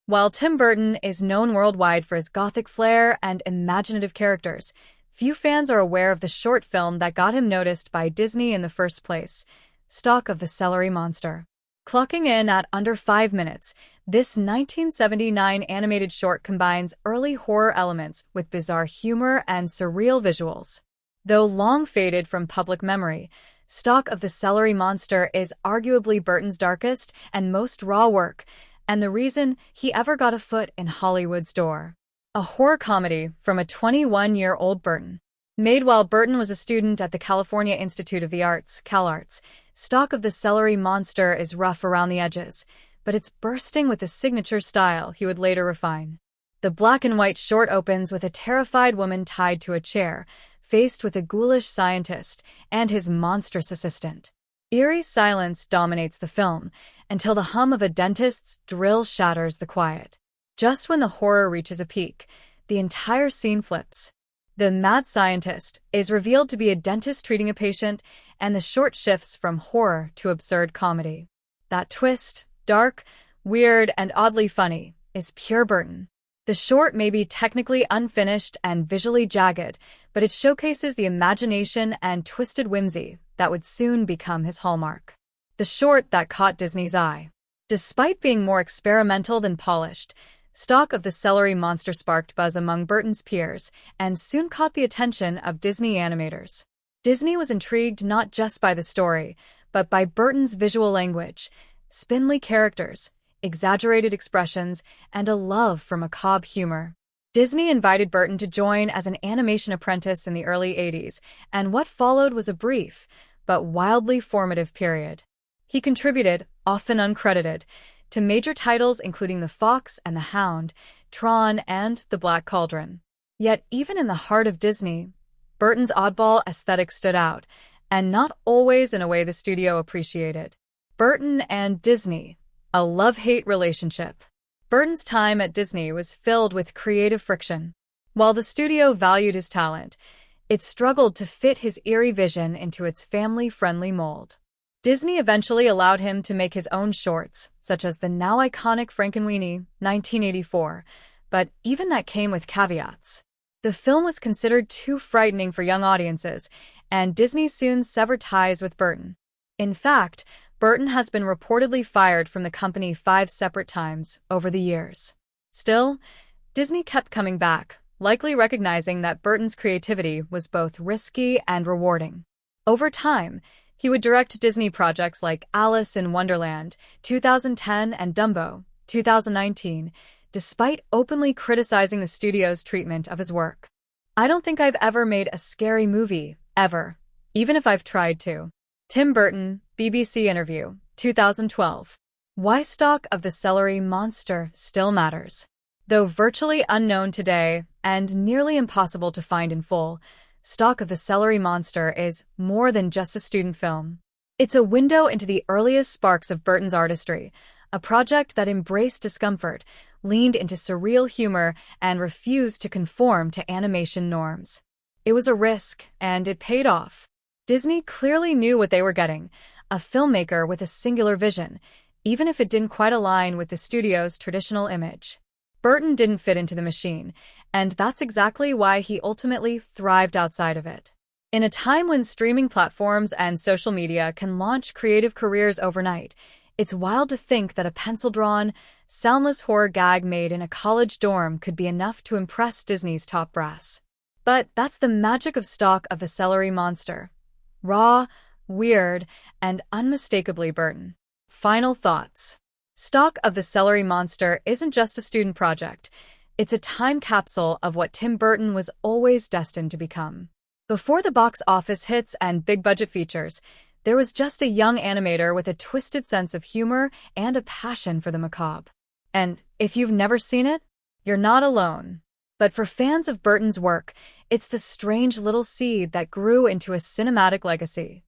While Tim Burton is known worldwide for his gothic flair and imaginative characters, few fans are aware of the short film that got him noticed by Disney in the first place, Stalk of the Celery Monster. Clocking in at under 5 minutes, this 1979 animated short combines early horror elements with bizarre humor and surreal visuals. Though long faded from public memory, Stalk of the Celery Monster is arguably Burton's darkest and most raw work, and the reason he ever got a foot in Hollywood's door. A horror comedy from a 21-year-old Burton. Made while Burton was a student at the California Institute of the Arts, CalArts, Stalk of the Celery Monster is rough around the edges, but it's bursting with the signature style he would later refine. The black and white short opens with a terrified woman tied to a chair, faced with a ghoulish scientist and his monstrous assistant. Eerie silence dominates the film, until the hum of a dentist's drill shatters the quiet. Just when the horror reaches a peak, the entire scene flips. The mad scientist is revealed to be a dentist treating a patient, and the short shifts from horror to absurd comedy. That twist, dark, weird, and oddly funny, is pure Burton. The short may be technically unfinished and visually jagged, but it showcases the imagination and twisted whimsy that would soon become his hallmark. The short that caught Disney's eye. Despite being more experimental than polished, Stalk of the Celery Monster sparked buzz among Burton's peers and soon caught the attention of Disney animators. Disney was intrigued not just by the story, but by Burton's visual language, spindly characters, exaggerated expressions, and a love for macabre humor. Disney invited Burton to join as an animation apprentice in the early 80s, and what followed was a brief, but wildly formative period. He contributed, often uncredited, to major titles including The Fox and the Hound, Tron, and The Black Cauldron. Yet even in the heart of Disney, Burton's oddball aesthetic stood out, and not always in a way the studio appreciated. Burton and Disney, a love-hate relationship. Burton's time at Disney was filled with creative friction. While the studio valued his talent, it struggled to fit his eerie vision into its family-friendly mold. Disney eventually allowed him to make his own shorts, such as the now iconic Frankenweenie, 1984, but even that came with caveats. The film was considered too frightening for young audiences, and Disney soon severed ties with Burton. In fact, Burton has been reportedly fired from the company 5 separate times over the years. Still, Disney kept coming back, likely recognizing that Burton's creativity was both risky and rewarding. Over time, he would direct Disney projects like Alice in Wonderland, 2010, and Dumbo, 2019, despite openly criticizing the studio's treatment of his work. I don't think I've ever made a scary movie, ever, even if I've tried to. Tim Burton, BBC interview, 2012. Why Stalk of the Celery Monster still matters. Though virtually unknown today and nearly impossible to find in full, Stalk of the Celery Monster is more than just a student film. It's a window into the earliest sparks of Burton's artistry, a project that embraced discomfort, leaned into surreal humor, and refused to conform to animation norms. It was a risk, and it paid off. Disney clearly knew what they were getting, a filmmaker with a singular vision, even if it didn't quite align with the studio's traditional image. Burton didn't fit into the machine, and that's exactly why he ultimately thrived outside of it. In a time when streaming platforms and social media can launch creative careers overnight, it's wild to think that a pencil-drawn, soundless horror gag made in a college dorm could be enough to impress Disney's top brass. But that's the magic of Stalk of the Celery Monster. Raw, weird, and unmistakably Burton. Final thoughts. Stalk of the Celery Monster isn't just a student project. It's a time capsule of what Tim Burton was always destined to become. Before the box office hits and big-budget features, there was just a young animator with a twisted sense of humor and a passion for the macabre. And if you've never seen it, you're not alone. But for fans of Burton's work, it's the strange little seed that grew into a cinematic legacy.